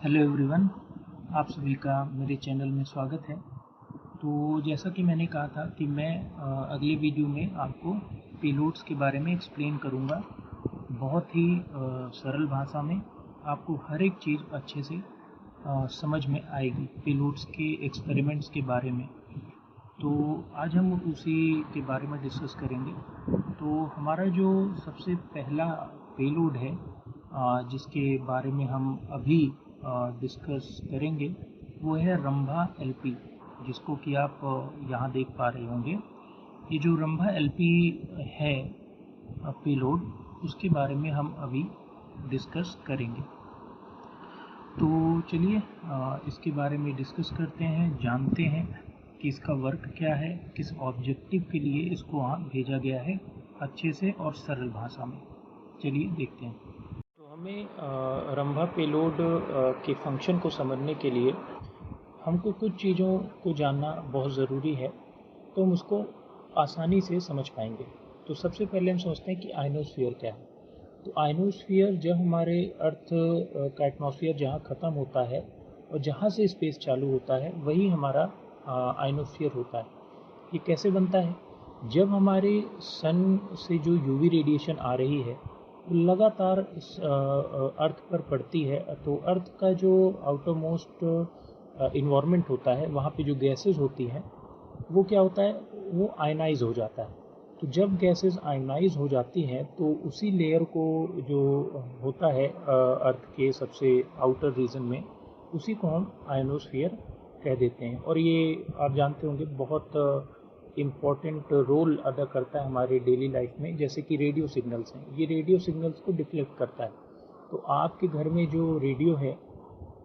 Hello everyone, आप सभी का मेरे चैनल में स्वागत है। तो जैसा कि मैंने कहा था कि मैं अगले वीडियो में आपको पेलोड्स के बारे में एक्सप्लेन करूंगा। बहुत ही सरल भाषा में आपको हर एक चीज़ अच्छे से समझ में आएगी पेलोड्स के एक्सपेरिमेंट्स के बारे में। तो आज हम उसी के बारे में डिस्कस करेंगे। तो हमारा जो सबसे पहला पेलोड है जिसके बारे में हम अभी डिस्कस करेंगे वो है रंभा एलपी, जिसको कि आप यहाँ देख पा रहे होंगे। ये जो रंभा एलपी है पेलोड, उसके बारे में हम अभी डिस्कस करेंगे। तो चलिए इसके बारे में डिस्कस करते हैं, जानते हैं कि इसका वर्क क्या है, किस ऑब्जेक्टिव के लिए इसको वहाँ भेजा गया है, अच्छे से और सरल भाषा में। चलिए देखते हैं। तो हमें रंभा पेलोड के फंक्शन को समझने के लिए हमको कुछ चीज़ों को जानना बहुत ज़रूरी है, तो हम उसको आसानी से समझ पाएंगे। तो सबसे पहले हम सोचते हैं कि आयनोस्फीयर क्या है। तो आयनोस्फीयर जब हमारे अर्थ का एटमॉस्फेयर जहाँ ख़त्म होता है और जहाँ से स्पेस चालू होता है वही हमारा आयनोस्फीयर होता है। ये कैसे बनता है? जब हमारे सन से जो यूवी रेडिएशन आ रही है वो लगातार इस अर्थ पर पड़ती है, तो अर्थ का जो आउटर मोस्ट इन्वायरमेंट होता है, वहाँ पे जो गैसेस होती हैं वो क्या होता है, वो आयनाइज हो जाता है। तो जब गैसेस आयनाइज हो जाती हैं तो उसी लेयर को जो होता है अर्थ के सबसे आउटर रीजन में, उसी को हम आयनोस्फीयर कह देते हैं। और ये आप जानते होंगे बहुत इम्पॉर्टेंट रोल अदा करता है हमारे डेली लाइफ में। जैसे कि रेडियो सिग्नल्स हैं, ये रेडियो सिग्नल्स को डिफ्लेक्ट करता है। तो आपके घर में जो रेडियो है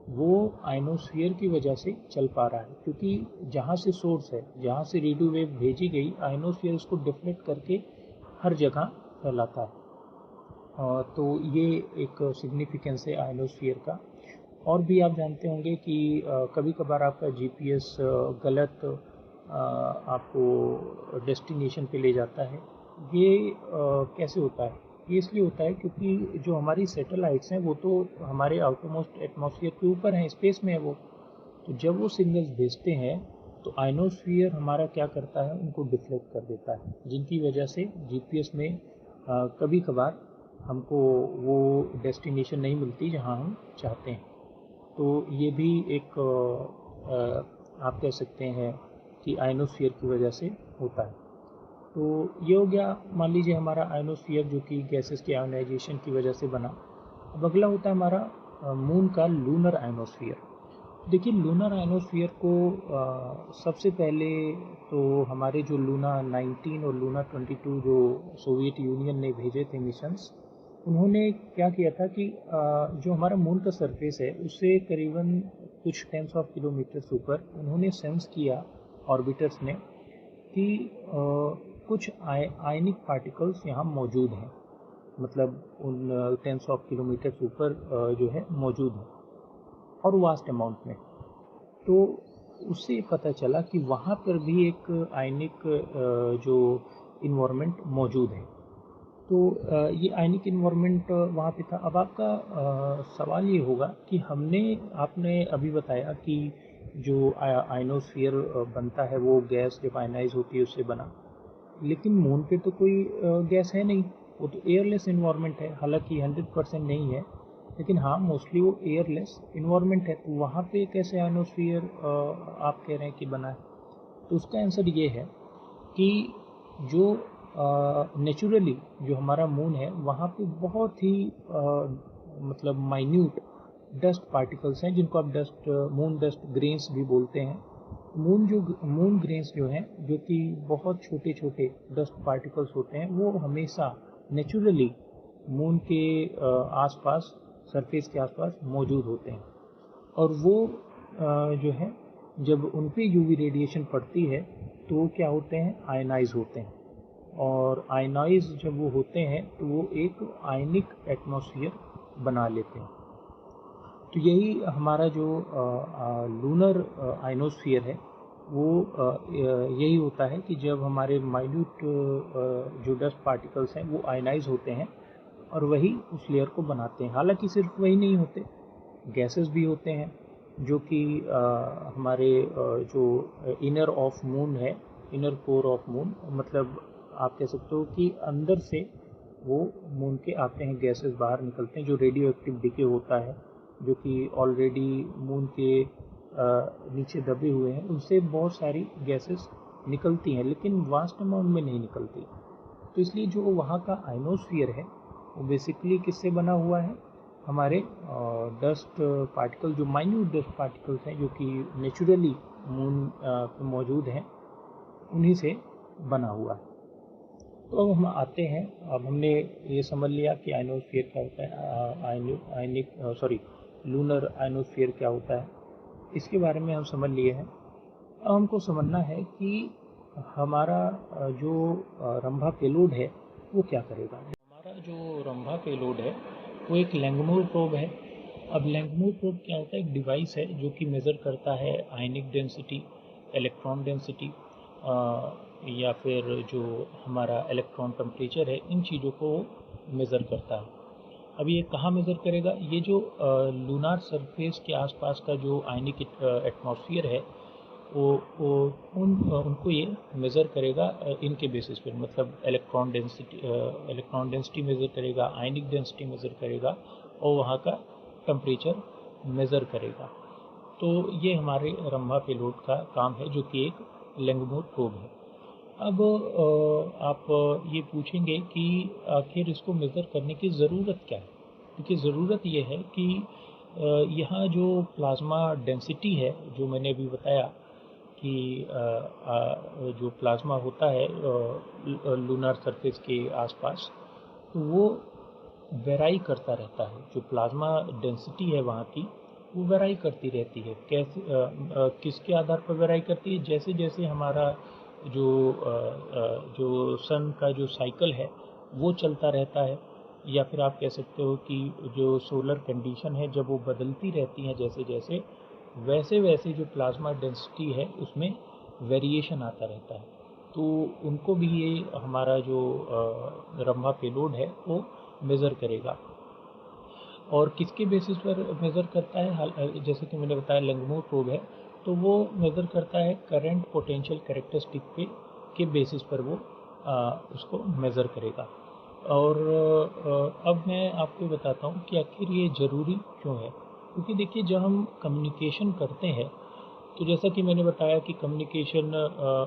वो आयनोस्फीयर की वजह से चल पा रहा है, क्योंकि जहाँ से सोर्स है, जहाँ से रेडियो वेव भेजी गई, आयनोस्फीयर उसको डिफ्लेक्ट करके हर जगह फैलाता है। तो ये एक सिग्निफिकेंस है आयनोस्फीयर का। और भी आप जानते होंगे कि कभी कभार आपका जीपीएस गलत आपको डेस्टिनेशन पे ले जाता है। ये कैसे होता है? ये इसलिए होता है क्योंकि जो हमारी सैटेलाइट्स हैं वो तो हमारे आउटरमोस्ट एटमॉस्फेयर के ऊपर हैं, स्पेस में है वो। तो जब वो सिग्नल्स भेजते हैं तो आयनोस्फीयर हमारा क्या करता है, उनको डिफ्लेक्ट कर देता है, जिनकी वजह से जीपीएस में कभी कभार हमको वो डेस्टिनेशन नहीं मिलती जहाँ हम चाहते हैं। तो ये भी एक आप कह सकते हैं कि आयनोस्फीयर की वजह से होता है। तो ये हो गया, मान लीजिए हमारा आयनोस्फीयर जो कि गैसेस के आयोनाइजेशन की वजह से बना। अब अगला होता है हमारा मून का लूनर आयनोस्फीयर। देखिए, लूनर आयनोस्फीयर को सबसे पहले तो हमारे जो लूना 19 और लूना 22 जो सोवियत यूनियन ने भेजे थे मिशंस, उन्होंने क्या किया था कि जो हमारा मून का सरफेस है उससे करीबन कुछ टेंस ऑफ किलोमीटर्स ऊपर उन्होंने सेंस किया ऑर्बिटर्स ने कि कुछ आयनिक पार्टिकल्स यहाँ मौजूद हैं, मतलब उन टेंस ऑफ किलोमीटर्स ऊपर जो है मौजूद है और वास्ट अमाउंट में। तो उससे पता चला कि वहाँ पर भी एक आयनिक जो इन्वायरमेंट मौजूद है। तो ये आयनिक इन्वायरमेंट वहाँ पे था। अब आपका सवाल ये होगा कि आपने अभी बताया कि जो आयनोस्फीयर बनता है वो गैस जब आयनाइज होती है उससे बना, लेकिन मून पे तो कोई गैस है नहीं, वो तो एयरलेस इन्वायरमेंट है। हालांकि 100% नहीं है, लेकिन हाँ मोस्टली वो एयरलेस इन्वायरमेंट है। तो वहाँ पे कैसे आयनोस्फीयर आप कह रहे हैं कि बना है? तो उसका आंसर ये है कि जो नेचुरली जो हमारा मून है वहाँ पे बहुत ही मतलब माइन्यूट डस्ट पार्टिकल्स हैं, जिनको आप मून डस्ट ग्रेन्स भी बोलते हैं। मून ग्रेन्स जो हैं, जो कि बहुत छोटे छोटे डस्ट पार्टिकल्स होते हैं, वो हमेशा नेचुरली मून के आसपास, सरफेस के आसपास मौजूद होते हैं। और वो जो है, जब उन पे यूवी रेडिएशन पड़ती है तो वो क्या होते हैं, आयनाइज होते हैं। और आयनाइज जब वो होते हैं तो वो एक आयनिक एटमॉस्फेयर बना लेते हैं। तो यही हमारा जो लूनर आयनोस्फीयर है वो यही होता है कि जब हमारे माइन्यूट जो डस्ट पार्टिकल्स हैं वो आयनाइज होते हैं और वही उस लेयर को बनाते हैं। हालांकि सिर्फ वही नहीं होते, गैसेस भी होते हैं जो कि हमारे जो इनर ऑफ मून है, इनर कोर ऑफ मून, मतलब आप कह सकते हो कि अंदर से वो मून के आते हैं, गैसेस बाहर निकलते हैं जो रेडियो एक्टिव डिके होता है, जो कि ऑलरेडी मून के नीचे दबे हुए हैं, उनसे बहुत सारी गैसेस निकलती हैं लेकिन वास्ट अमाउंट में नहीं निकलती। तो इसलिए जो वहाँ का आइनोस्फीयर है वो बेसिकली किससे बना हुआ है, हमारे डस्ट पार्टिकल, जो माइन्यूट डस्ट पार्टिकल्स हैं जो कि नेचुरली मून पे मौजूद हैं, उन्हीं से बना हुआ है। तो अब हम आते हैं, अब हमने ये समझ लिया कि आइनोस्फीयर क्या होता है, लूनर आइनोस्फीयर क्या होता है, इसके बारे में हम समझ लिए हैं। अब हमको समझना है कि हमारा जो रंभा पेलोड है वो क्या करेगा। हमारा जो रंभा पेलोड है वो एक लैंगमूर प्रोब है। अब लैंगमूर प्रोब क्या होता है, एक डिवाइस है जो कि मेज़र करता है आयनिक डेंसिटी, इलेक्ट्रॉन डेंसिटी या फिर जो हमारा इलेक्ट्रॉन टेम्परेचर है, इन चीज़ों को मेज़र करता है। अब ये कहाँ मेज़र करेगा, ये जो लूनार सरफेस के आसपास का जो आयनिक एटमॉस्फेयर है उनको ये मेज़र करेगा इनके बेसिस पर, मतलब इलेक्ट्रॉन डेंसिटी मेज़र करेगा, आयनिक डेंसिटी मेज़र करेगा और वहाँ का टेम्परेचर मेज़र करेगा। तो ये हमारे रंभा पेलोड का काम है जो कि एक लैंगमूर प्रोब है। अब आप ये पूछेंगे कि आखिर इसको मेज़र करने की ज़रूरत क्या है, क्योंकि ज़रूरत ये है कि यहाँ जो प्लाज्मा डेंसिटी है, जो मैंने अभी बताया कि जो प्लाज्मा होता है लूनार सरफेस के आसपास, तो वो वेराई करता रहता है। जो प्लाज्मा डेंसिटी है वहाँ की, वो वेराई करती रहती है। कैसे किसके आधार पर वेराई करती है, जैसे जैसे हमारा जो सन का जो साइकिल है वो चलता रहता है, या फिर आप कह सकते हो कि जो सोलर कंडीशन है जब वो बदलती रहती हैं जैसे जैसे, वैसे वैसे जो प्लाज्मा डेंसिटी है उसमें वेरिएशन आता रहता है। तो उनको भी ये हमारा जो रंभा पेलोड है वो मेज़र करेगा। और किसके बेसिस पर मेज़र करता है, जैसे कि मैंने बताया लैंगमूर प्रोब है, तो वो मेज़र करता है करंट पोटेंशियल कैरेक्टरिस्टिक के बेसिस पर वो उसको मेज़र करेगा। और अब मैं आपको बताता हूँ कि आखिर ये ज़रूरी क्यों है। क्योंकि देखिए, जब हम कम्युनिकेशन करते हैं तो जैसा कि मैंने बताया कि कम्युनिकेशन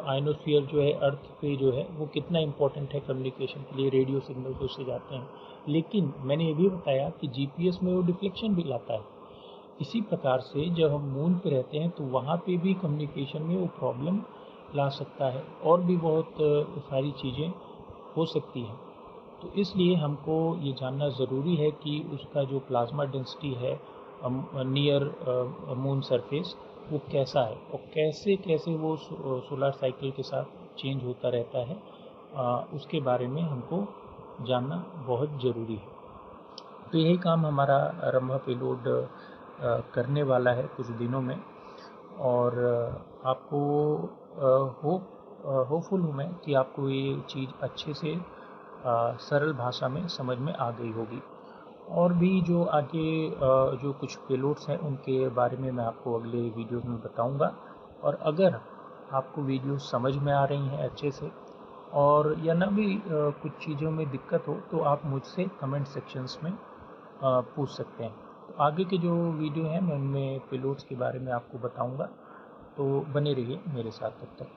आयनोस्फीयर जो है अर्थ पे जो है वो कितना इम्पोर्टेंट है कम्युनिकेशन के लिए, रेडियो सिग्नल तो उससे जाते हैं। लेकिन मैंने ये भी बताया कि जीपीएस में वो डिफ्लेक्शन भी लाता है। इसी प्रकार से जब हम मून पे रहते हैं तो वहाँ पे भी कम्युनिकेशन में वो प्रॉब्लम ला सकता है, और भी बहुत सारी चीज़ें हो सकती हैं। तो इसलिए हमको ये जानना ज़रूरी है कि उसका जो प्लाज्मा डेंसिटी है नियर मून सरफेस वो कैसा है, और कैसे कैसे वो सोलर साइकिल के साथ चेंज होता रहता है, उसके बारे में हमको जानना बहुत ज़रूरी है। तो यही काम हमारा रंभा पेलोड करने वाला है कुछ दिनों में, और आपको होपफुल हूँ मैं कि आपको ये चीज़ अच्छे से सरल भाषा में समझ में आ गई होगी। और भी जो आगे जो कुछ पेलोड्स हैं उनके बारे में मैं आपको अगले वीडियोस में बताऊंगा। और अगर आपको वीडियो समझ में आ रही हैं अच्छे से, और या ना भी कुछ चीज़ों में दिक्कत हो, तो आप मुझसे कमेंट सेक्शंस में पूछ सकते हैं। तो आगे के जो वीडियो हैं मैं उनमें पेलोड्स के बारे में आपको बताऊंगा, तो बने रहिए मेरे साथ तब तक।